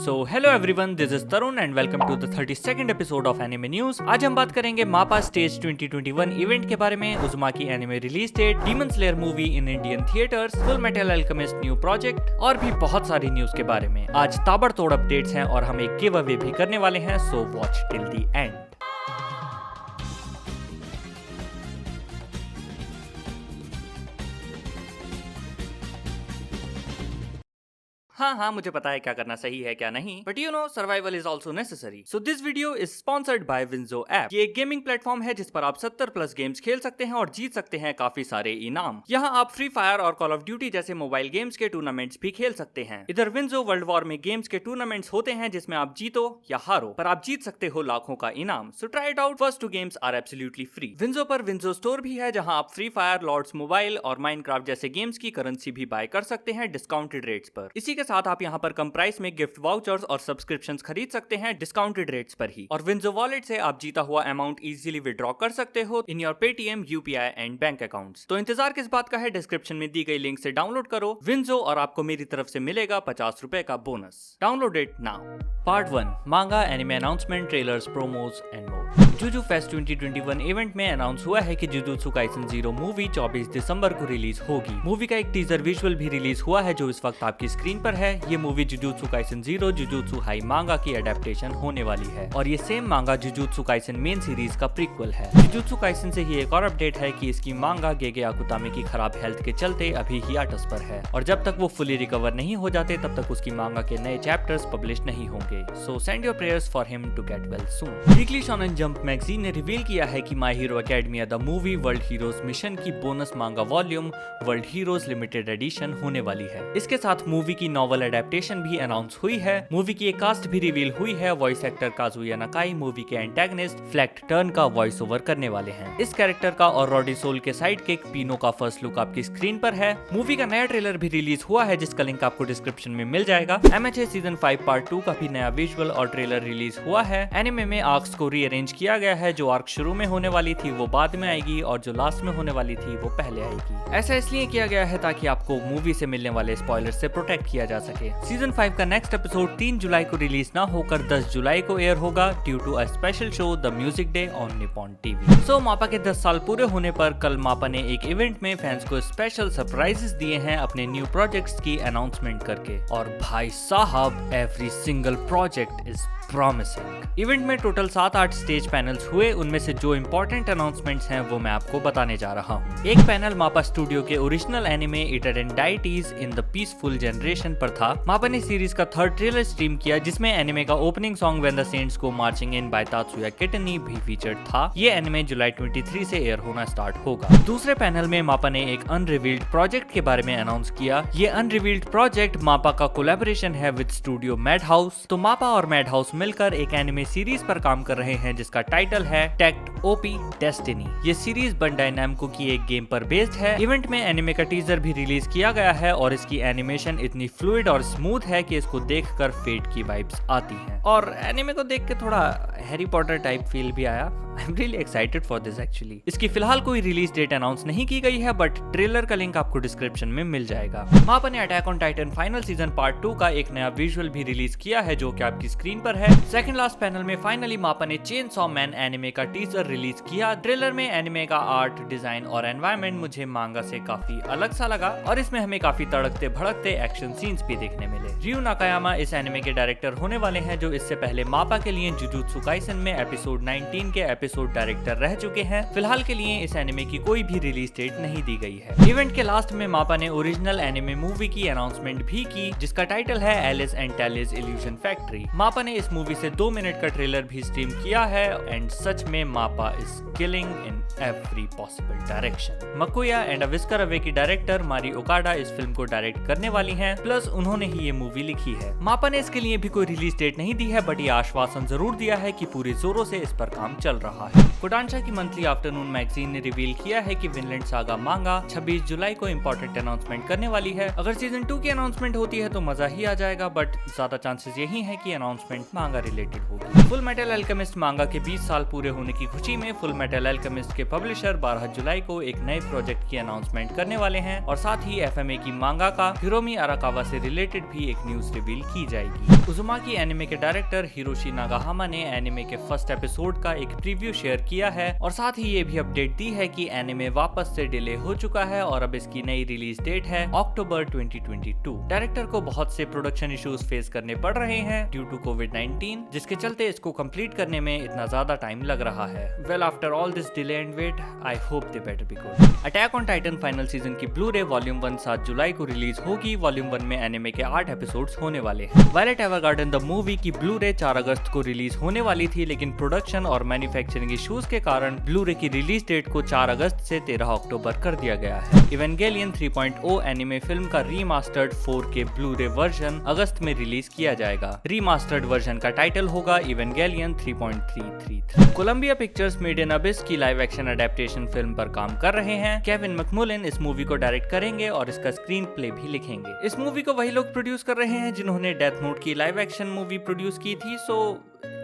So hello everyone, this is Tarun and welcome to the 32nd episode of anime news. आज हम बात करेंगे मापा स्टेज 2021 इवेंट के बारे में, Uzumaki anime release date, Demon Slayer movie in Indian theatres, Full Metal Alchemist new project और भी बहुत सारी न्यूज के बारे में। आज ताबड़तोड़ अपडेट्स हैं और हम एक गिव अवे भी करने वाले हैं, so watch till the end. हाँ, मुझे पता है क्या करना सही है क्या नहीं, but you know survival is also necessary. So this video is sponsored by WinZO app. ये एक गेमिंग प्लेटफॉर्म है जिस पर आप 70+ गेम्स खेल सकते हैं और जीत सकते हैं काफी सारे इनाम। यहाँ आप फ्री फायर और कॉल ऑफ ड्यूटी जैसे मोबाइल गेम्स के टूर्नामेंट्स भी खेल सकते हैं। इधर विंजो वर्ल्ड वॉर में गेम्स के टूर्नामेंट्स होते हैं जिसमें आप जीतो या हारो, पर आप जीत सकते हो लाखों का इनाम। So try it out, first 2 games are absolutely free. Winzo पर विंजो स्टोर भी है जहाँ आप फ्री फायर, लॉर्ड्स मोबाइल और माइनक्राफ्ट जैसे गेम्स की करेंसी भी बाय कर सकते हैं डिस्काउंटेड रेट्स पर। इसी के साथ आप यहाँ पर कम प्राइस में गिफ्ट वाउचर्स और सब्सक्रिप्शंस खरीद सकते हैं डिस्काउंटेड रेट्स पर ही। और विंजो वॉलेट से आप जीता हुआ अमाउंट इजीली विड्रॉ कर सकते हो in your Paytm, UPI and bank accounts. तो इंतजार किस बात का है, डिस्क्रिप्शन में दी गई लिंक से डाउनलोड करो विंजो और आपको मेरी तरफ से मिलेगा 50 रुपए का bonus. Download it now. Part 1, manga anime announcement, trailers, promos and more. Juju fest 2021 event में अनाउंस हुआ है कि जुजुत्सु काइसन 0 मूवी 24 दिसंबर को रिलीज होगी। मूवी का एक टीजर विजुअल भी रिलीज हुआ है जो इस वक्त आपकी स्क्रीन पर है। ये movie jujutsu Kaisen 0 jujutsu high मांगा की अडेप्टेशन होने वाली है और ये सेम मांगा जुजुत्सु काइसन मेन सीरीज का प्रीक्वल है। जुजुत्सु काइसन से ही एक और अपडेट है कि इसकी मांगा गेगे आकुतामे की खराब हेल्थ के चलते अभी हियाटस पर है और जब तक वो फुली रिकवर नहीं हो जाते तब तक उसकी मांगा के नए चैप्टर्स पब्लिश नहीं होंगे। So send your prayers for him to get well soon. Weekly Shonen Jump magazine ने रिवील किया है कि My Hero Academia the movie World Heroes Mission की bonus manga volume World Heroes limited edition होने वाली है। इसके साथ मूवी की नॉवल एडेप्टेशन भी अनाउंस हुई है। मूवी की एक कास्ट भी रिवील हुई है। वॉइस एक्टर काजुया नकाई मूवी के एंटेगनिस्ट फ्लैक्ट टर्न का वॉइस ओवर करने वाले हैं। इस कैरेक्टर का और रॉडी सोल के साइड किक पीनो का फर्स्ट लुक आपकी स्क्रीन पर है। मूवी का नया ट्रेलर भी रिलीज हुआ है जिसका लिंक आपको डिस्क्रिप्शन में मिल जाएगा। MHA सीजन 5 पार्ट 2 का भी नया विजुअल और ट्रेलर रिलीज हुआ है। एनिमे में आर्क्स को रीअरेंज किया गया है। जो आर्क शुरू में होने वाली थी वो बाद में आएगी और जो लास्ट में होने वाली थी वो पहले आएगी। ऐसा इसलिए किया गया है ताकि आपको मूवी से मिलने वाले स्पॉयलर से प्रोटेक्ट किया जा सके। सीजन 5 का नेक्स्ट एपिसोड 3 जुलाई को रिलीज ना होकर 10 जुलाई को एयर होगा due to a special show The Music Day on Nippon TV. So MAPPA के 10 साल पूरे होने पर कल मापा ने एक इवेंट में फैंस को स्पेशल सरप्राइजेस दिए हैं अपने न्यू प्रोजेक्ट्स की अनाउंसमेंट करके। और भाई साहब, every single project is promising. Event में टोटल 7-8 स्टेज पैनल्स हुए। उनमें से जो इंपॉर्टेंट अनाउंसमेंट्स हैं वो मैं आपको बताने जा रहा हूँ। एक पैनल मापा स्टूडियो के original anime Idaten deities in the peaceful generation पर था। मापा ने सीरीज का 3rd ट्रेलर स्ट्रीम किया जिसमें एनिमे का opening song When the Saints Go Marching In by Tatsuya Kitani भी फीचर्ड था। ये एनिमे जुलाई 23 से एयर होना स्टार्ट होगा। दूसरे पैनल में मापा ने एक अनरिवील्ड प्रोजेक्ट के बारे में अनाउंस किया। ये अनरिवील्ड प्रोजेक्ट मापा का कोलैबोरेशन है विद स्टूडियो मैड हाउस। तो मापा और मैड हाउस मिलकर एक एनिमे सीरीज पर काम कर रहे हैं जिसका टाइटल है टेक्ट ओपी डेस्टिनी। ये सीरीज बंडाई नामको की एक गेम पर बेस्ड है। इवेंट में एनिमे का टीजर भी रिलीज किया गया है और इसकी एनिमेशन इतनी फ्लूइड और स्मूथ है कि इसको देखकर फेट की वाइब्स आती हैं और एनिमे को देख के थोड़ा हैरी पॉटर टाइप फील भी आया। I am really excited for this actually. इसकी फिलहाल कोई रिलीज डेट अनाउंस नहीं की गई है बट ट्रेलर का लिंक आपको डिस्क्रिप्शन में मिल जाएगा। मापा ने attack on Titan final season part 2 का एक नया विजुअल भी रिलीज किया है जो कि आपकी स्क्रीन पर है। सेकंड लास्ट पैनल में फाइनली मापा ने चेनसॉ मैन एनिमे का टीजर रिलीज किया। ट्रेलर में एनिमे का आर्ट, डिजाइन और एनवायरनमेंट मुझे मांगा से काफी अलग सा लगा और इसमें हमें काफी तड़कते भड़कते एक्शन सीन्स भी देखने मिले। रियू नाकायामा इस एनिमे के डायरेक्टर होने वाले हैं जो इससे पहले मापा के लिए जुजुत्सु काइसन में एपिसोड 19 के एपिसोड डायरेक्टर रह चुके हैं। फिलहाल के लिए इस एनिमे की कोई भी रिलीज डेट नहीं दी गई है। इवेंट के लास्ट में मापा ने ओरिजिनल एनिमे मूवी की अनाउंसमेंट भी की जिसका टाइटल है Alice and Therese's Illusion Factory. MAPPA ने इस मूवी से 2 मिनट का ट्रेलर भी स्ट्रीम किया है एंड सच में MAPPA is killing in every possible direction. Maquia and Whisker Away की डायरेक्टर मारी ओकाडा इस फिल्म को डायरेक्ट करने वाली हैं, प्लस उन्होंने ही ये मूवी लिखी है। मापा ने इसके लिए भी कोई रिलीज डेट नहीं दी है बट ये आश्वासन जरूर दिया है कि पूरे जोरों से इस पर काम चल रहा रहा है। कोडांशा की मंथली आफ्टरनून मैगजीन ने रिवील किया है कि विनलैंड सागा मांगा 26 जुलाई को इंपॉर्टेंट अनाउंसमेंट करने वाली है। अगर सीजन 2 की अनाउंसमेंट होती है तो मजा ही आ जाएगा, बट ज्यादा चांसेस यही है कि अनाउंसमेंट मांगा रिलेटेड होगी। फुल मेटल अल्केमिस्ट मांगा के 20 साल पूरे होने की खुशी में फुल मेटल अल्केमिस्ट के पब्लिशर 12 जुलाई को एक नए प्रोजेक्ट की अनाउंसमेंट करने वाले हैं और साथ ही एफएमए की मांगा का हिरोमी अराकावा से रिलेटेड भी एक न्यूज रिवील की जाएगी। उजुमाकी एनिमे के डायरेक्टर हिरोशी नागाहामा ने एनिमे के फर्स्ट एपिसोड का एक प्रीव्यू शेयर किया है और साथ ही ये भी अपडेट दी है कि एनिमे वापस से डिले हो चुका है और अब इसकी नई रिलीज डेट है अक्टूबर 2022। डायरेक्टर को बहुत से प्रोडक्शन इश्यूज फेस करने पड़ रहे हैं ड्यू टू कोविड-19, जिसके चलते इसको कंप्लीट करने में इतना ज्यादा टाइम लग रहा है। Well after all this delay and wait, I hope they better be good. Attack on Titan final season की ब्लू-रे वॉल्यूम 1 7 जुलाई को रिलीज होगी। वॉल्यूम 1 में एनिमे के 8 एपिसोड्स होने वाले हैं। वायलेट एवरगार्डन द मूवी की ब्लू-रे 4 अगस्त को रिलीज होने वाली थी, लेकिन प्रोडक्शन और मैन्युफैक्चरिंग इश्यूज के कारण ब्लू-रे की रिलीज डेट को 4 अगस्त से 13 अक्टूबर कर दिया गया है। इवेंगेलियन 3.0 एनिमे फिल्म का रीमास्टर्ड 4K ब्लू-रे वर्जन अगस्त में रिलीज किया जाएगा। रीमास्टर्ड वर्जन का टाइटल होगा Evangelion 3.333। Colombia pictures made in Abish की लाइव एक्शन अडेप्टेशन फिल्म पर काम कर रहे हैं। केविन मैकमुलिन इस मूवी को डायरेक्ट करेंगे और इसका स्क्रीन प्ले भी लिखेंगे। इस मूवी को वही लोग प्रोड्यूस कर रहे हैं जिन्होंने डेथ नोट की लाइव एक्शन मूवी प्रोड्यूस की थी, सो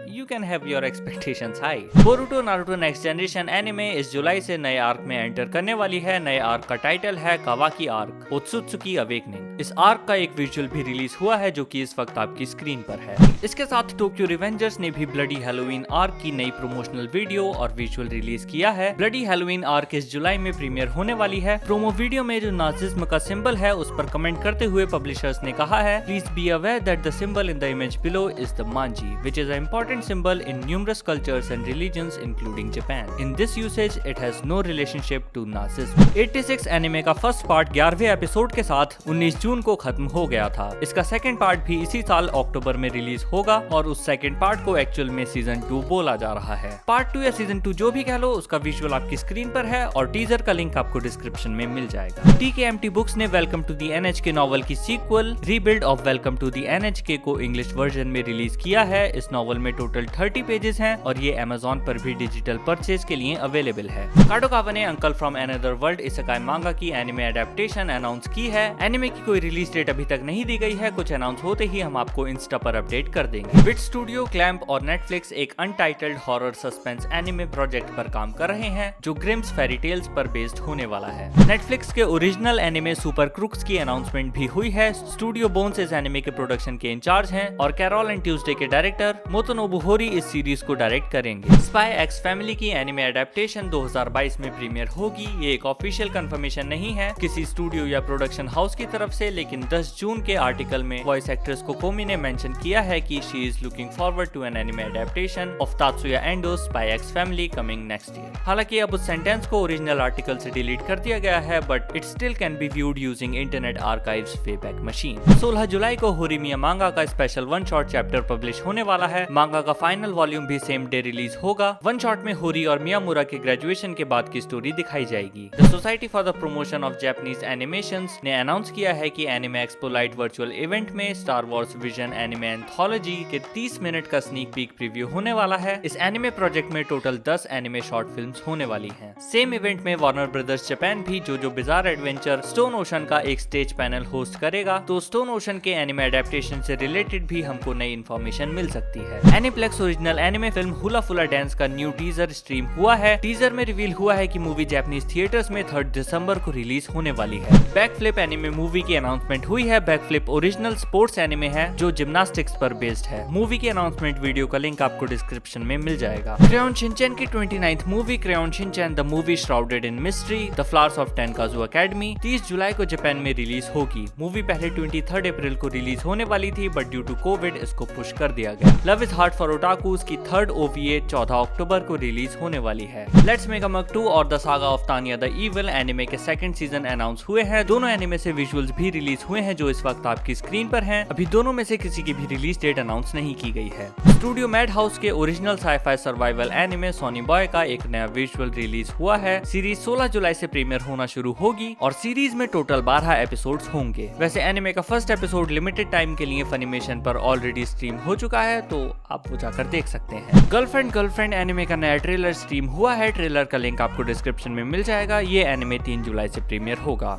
you can have your expectations high. Boruto Naruto next generation anime इस जुलाई से नए आर्क में एंटर करने वाली है। नए आर्क का टाइटल है कावाकी आर्क ओत्सुत्सुकी अवेकनिंग। इस आर्क का एक विजुअल भी रिलीज हुआ है जो कि इस वक्त आपकी स्क्रीन पर है। इसके साथ टोक्यो रिवेंजर्स ने भी ब्लडी हैलोवीन आर्क की नई प्रोमोशनल वीडियो और विजुअल रिलीज किया है। ब्लडी हैलोवीन आर्क इस जुलाई में प्रीमियर होने वाली है। प्रोमो वीडियो में जो नाजिज्म का सिंबल है उस पर कमेंट करते हुए पब्लिशर्स ने कहा है, please be aware that the symbol in the image below is the manji which is a important symbol in numerous cultures and religions including Japan. In this usage, it has no relationship to Nazism. 86 anime का first part 11वें episode के साथ 19 जून को खत्म हो गया था। इसका second part भी इसी साल अक्टूबर में रिलीज होगा और उस सेकंड पार्ट को एक्चुअल में सीजन 2 बोला जा रहा है। पार्ट 2 या सीजन 2 जो भी कह लो, उसका विजुअल आपकी स्क्रीन पर है और टीजर का लिंक आपको डिस्क्रिप्शन में मिल जाएगा। TKMT बुक्स ने Welcome to the NHK novel की sequel Rebuild of Welcome to the NHK को इंग्लिश वर्जन में रिलीज किया है। इस नॉवल में टोटल 30 पेजेस हैं और ये Amazon पर भी डिजिटल परचेज के लिए अवेलेबल है। काडोकावा ने uncle from another world isekai मांगा की एनिमे एडेप्टेशन अनाउंस की है। एनिमे की कोई रिलीज डेट अभी तक नहीं दी गई है। कुछ अनाउंस होते ही हम आपको इंस्टा पर अपडेट कर देंगे। विट स्टूडियो, क्लैम्प और नेटफ्लिक्स एक untitled horror suspense anime project पर काम कर रहे हैं जो ग्रिम्स फेरी टेल्स पर बेस्ड होने वाला है। नेटफ्लिक्स के ओरिजिनल एनिमे सुपर क्रुक्स की अनाउंसमेंट भी हुई है। स्टूडियो बोन्स इस एनिमे के प्रोडक्शन के इंचार्ज हैं और कैरोल एंड ट्यूसडे के डायरेक्टर मोतोनोबु होरी इस सीरीज को डायरेक्ट करेंगे। स्पाई एक्स फैमिली की एनिमे एडेप्टेशन 2022 में प्रीमियर होगी। ये एक ऑफिशियल कंफर्मेशन नहीं है किसी स्टूडियो या प्रोडक्शन हाउस की तरफ से, लेकिन 10 जून के आर्टिकल में वॉइस एक्ट्रेस कोकोमी ने मेंशन किया है कि she is looking forward to an anime adaptation of Tatsuya Endo Spy X Family coming next year. हालांकि अब उस सेंटेंस को ओरिजिनल आर्टिकल से डिलीट कर दिया गया है, but it still can be viewed using internet archives Wayback machine. 16 जुलाई को होरीमिया मांगा का special one shot chapter publish होने वाला है। मांगा का फाइनल वॉल्यूम भी सेम डे रिलीज होगा। वन शॉट में होरी और मियामुरा के ग्रेजुएशन के बाद की स्टोरी दिखाई जाएगी। The Society for the Promotion of Japanese Animations ने अनाउंस किया है कि anime Expo Lite virtual event में Star Wars Visions anime anthology के 30 मिनट का स्नीक पीक प्रीव्यू होने वाला है। इस एनिमे प्रोजेक्ट में टोटल 10 एनिमे शॉर्ट फिल्म्स होने वाली हैं। सेम इवेंट में वार्नर ब्रदर्स जापान भी जोजो बिजार एडवेंचर स्टोन ओशन का एक स्टेज पैनल होस्ट करेगा, तो स्टोन ओशन के एनिमे एडेप्टेशन से रिलेटेड भी हमको नई इन्फॉर्मेशन मिल सकती है। एनीप्लेक्स ओरिजिनल एनिमे फिल्म हुला फुला डांस का न्यू टीजर स्ट्रीम हुआ है। टीजर में रिवील हुआ है कि मूवी जापानीज थिएटर्स में 3 दिसंबर को रिलीज होने वाली है। बैकफ्लिप एनिमे मूवी की अनाउंसमेंट हुई है। बैकफ्लिप ओरिजिनल स्पोर्ट्स एनिमे है जो जिम्नास्टिक्स पर बेस्ड है। मूवी की अनाउंसमेंट वीडियो का लिंक आपको डिस्क्रिप्शन में मिल जाएगा। क्रेयॉन शिनचैन की 29th movie Crayon Shinchan the Movie Shrouded in Mystery the Flowers of Tenkasu Academy 30 जुलाई को जापान में रिलीज होगी। मूवी पहले 23 अप्रैल को रिलीज होने वाली थी, बट ड्यू टू कोविड इसको पुश कर दिया गया। लव इज हार्ड फॉर ओटाकूज की 3rd OVA 14 अक्टूबर को रिलीज होने वाली है। लेट्स मेक अ मक 2 और the saga of Tania the evil anime के 2nd सीजन अनाउंस हुए हैं। दोनों एनिमे से विजुअल्स भी अभी रिलीज हुए हैं जो इस वक्त आपकी स्क्रीन पर हैं। अभी दोनों में से किसी की भी रिलीज डेट अनाउंस नहीं की गई है। स्टूडियो मैड हाउस के original sci-fi survival anime Sonny Boy का एक नया विजुअल रिलीज हुआ है। सीरीज 16 जुलाई से प्रीमियर होना शुरू होगी और सीरीज में टोटल 12 एपिसोड्स होंगे। वैसे एनिमे का फर्स्ट एपिसोड लिमिटेड टाइम के लिए फनीमेशन पर ऑलरेडी स्ट्रीम हो चुका है, तो आप वो जाकर देख सकते हैं। गर्लफ्रेंड एनिमे का नया ट्रेलर स्ट्रीम हुआ है। ट्रेलर का लिंक आपको डिस्क्रिप्शन में मिल जाएगा। ये एनिमे 3 जुलाई से प्रीमियर होगा।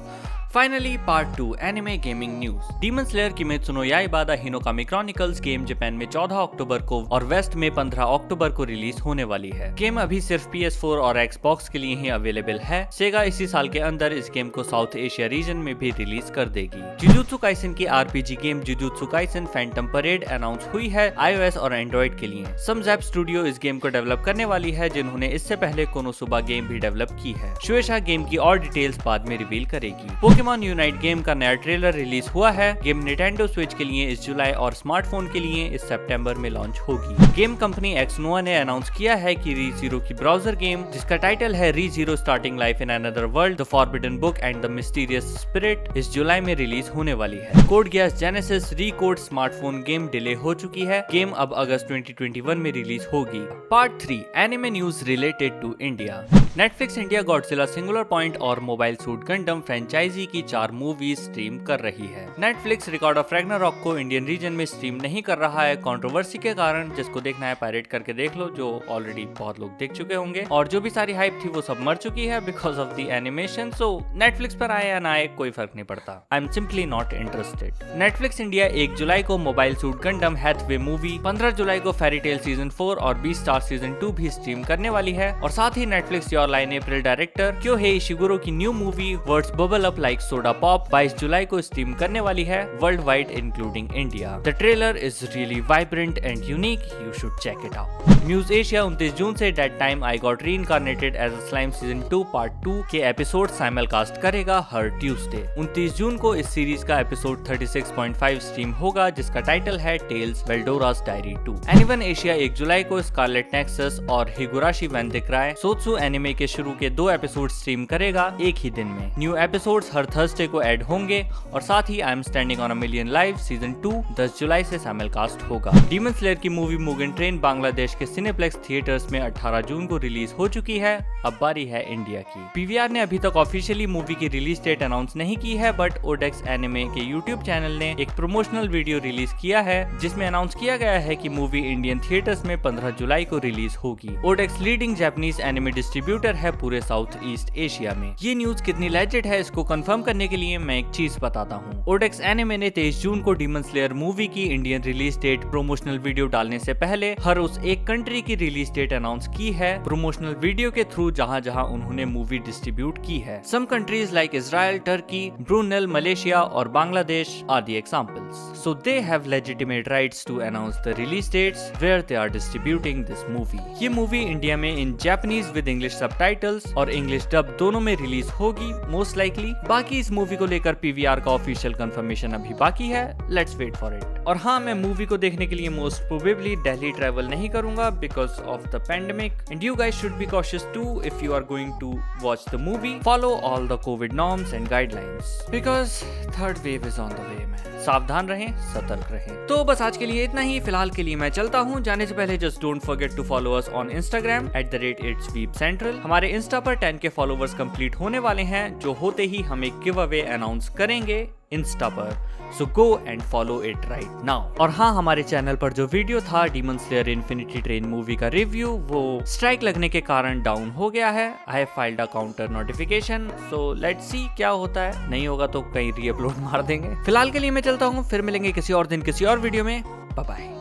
Finally part 2 anime gaming news. Demon Slayer Kimetsu no Yaiba the Hinokami Chronicles game Japan में 14 अक्टूबर को और वेस्ट में 15 अक्टूबर को रिलीज होने वाली है। गेम अभी सिर्फ PS4 और Xbox के लिए ही अवेलेबल है। सेगा इसी साल के अंदर इस गेम को साउथ एशिया रीजन में भी रिलीज कर देगी। जुजुत्सु काइसेन की RPG game jujutsu Kaisen Phantom parade announce हुई है iOS और एंड्रॉइड के लिए। समज़ैप स्टूडियो इस गेम को डेवलप करने वाली है, जिन्होंने इससे पहले कोनोसुबा गेम भी डेवलप की है। शुएशा गेम की और डिटेल्स बाद में रिवील करेगी। पोकेमॉन यूनाइट गेम का नया ट्रेलर रिलीज हुआ है। गेम निंटेंडो स्विच के लिए इस जुलाई और स्मार्टफोन के लिए इस सितंबर में लॉन्च होगी। गेम कंपनी एक्सनोआ ने अनाउंस किया है कि Re:Zero की ब्राउजर गेम, जिसका टाइटल है Re:Zero starting life in another world, the forbidden book and the mysterious spirit, इस जुलाई में रिलीज होने वाली है। Code Geass genesis recode smartphone game delay हो चुकी है। गेम अब अगस्त 2021 में रिलीज होगी। Part 3 anime news related to India. Netflix India Godzilla Singular Point और मोबाइल सूट गंडम फ्रेंचाइजी की 4 मूवीज स्ट्रीम कर रही है। नेटफ्लिक्स रिकॉर्ड ऑफ रैग्नारॉक को इंडियन रीजन में स्ट्रीम नहीं कर रहा है कंट्रोवर्सी के कारण। जिसको देखना है पायरेट करके देख लो, जो ऑलरेडी बहुत लोग देख चुके होंगे। और जो भी सारी हाइप थी वो सब मर चुकी है because of the animation. So Netflix पर आए या ना आए कोई फर्क नहीं पड़ता। I am simply not interested. Netflix India 1 जुलाई को मोबाइल सूट गंडम हैथवे मूवी, 15 जुलाई को फेरी टेल सीजन 4 और बीस्टार सीजन 2 भी स्ट्रीम करने वाली है। और साथ ही Netflix your line April director Kyohei Ishiguro की new movie words bubble up like soda pop 22 जुलाई को स्ट्रीम करने वाली है worldwide including India. The trailer is really vibrant and unique, you should check it out. Muse Asia 29 जून से that time I got reincarnated as a slime season 2 part 2 के episode साइमलकास्ट करेगा हर Tuesday. 29 जून को इस series का episode 36.5 stream होगा, जिसका title है टेल्स वेल्डोरास डायरी 2। एनिवन एशिया 1 जुलाई को स्कारलेट नेक्सस और हिगुराशी वैन द क्राई सोत्सु एनिमे के शुरू के 2 एपिसोड स्ट्रीम करेगा एक ही दिन में। न्यू एपिसोड्स हर थर्सडे को ऐड होंगे। और साथ ही I am standing on a million lives season 2 10 जुलाई से साइमलकास्ट होगा। डीमन स्लेयर की मूवी मुगन ट्रेन बांग्लादेश के सिनेप्लेक्स थिएटर्स में 18 जून को रिलीज हो चुकी है। अब बारी है इंडिया की। PVR ने अभी तक ऑफिशियली मूवी की रिलीज डेट अनाउंस नहीं की है, बट ओडेक्स एनिमे के यूट्यूब चैनल ने एक प्रमोशनल वीडियो रिलीज किया है, जिसमें अनाउंस किया गया है कि मूवी इंडियन थिएटर्स में 15 जुलाई को रिलीज होगी। ओडेक्स लीडिंग जापानीज एनिमे डिस्ट्रीब्यूटर है पूरे साउथ ईस्ट एशिया में। ये न्यूज कितनी लेजिट है इसको कंफर्म करने के लिए मैं एक चीज बताता हूँ। ओडेक्स एनिमे ने 23 जून को डीमन स्लेयर मूवी की Indian release date promotional video डालने से पहले हर उस एक कंट्री की रिलीज डेट अनाउंस की है प्रोमोशनल वीडियो के थ्रू जहां जहां उन्होंने मूवी डिस्ट्रीब्यूट की है। Some countries like Israel, Turkey, Brunei, Malaysia और Bangladesh are the examples. So they have legitimate rights to announce the release dates where they are distributing this movie. ये movie India में in Japanese with English subtitles और English dub दोनों में release होगी most likely. बाकी इस movie को लेकर PVR का ऑफिशियल कंफर्मेशन अभी बाकी है। Let's wait for it. और हाँ, मैं मूवी को देखने के लिए मोस्ट प्रोबेबली दिल्ली ट्रैवल नहीं करूंगा because of the pandemic and you guys should be cautious too if you are going to watch the movie. Follow all the COVID norms and guidelines because third wave is on the way man. सावधान रहें, सतर्क रहें। तो बस आज के लिए इतना ही। फिलहाल के लिए मैं चलता हूँ। जाने से पहले just don't forget to follow us on Instagram @itsweepcentral। हमारे इंस्टा पर 10 के फॉलोवर्स कंप्लीट होने वाले हैं, जो होते ही हम एक गिव अवे अनाउंस करेंगे इंस्टा पर। So go and follow it right now. और हाँ, हमारे चैनल पर जो वीडियो था Demon Slayer Infinity Train movie का रिव्यू, वो स्ट्राइक लगने के कारण डाउन हो गया है। I have filed a counter notification, so let's see क्या होता है। नहीं होगा तो कहीं रीअपलोड मार देंगे। फिलहाल के लिए मैं चलता हूँ, फिर मिलेंगे किसी और दिन किसी और वीडियो में। Bye bye.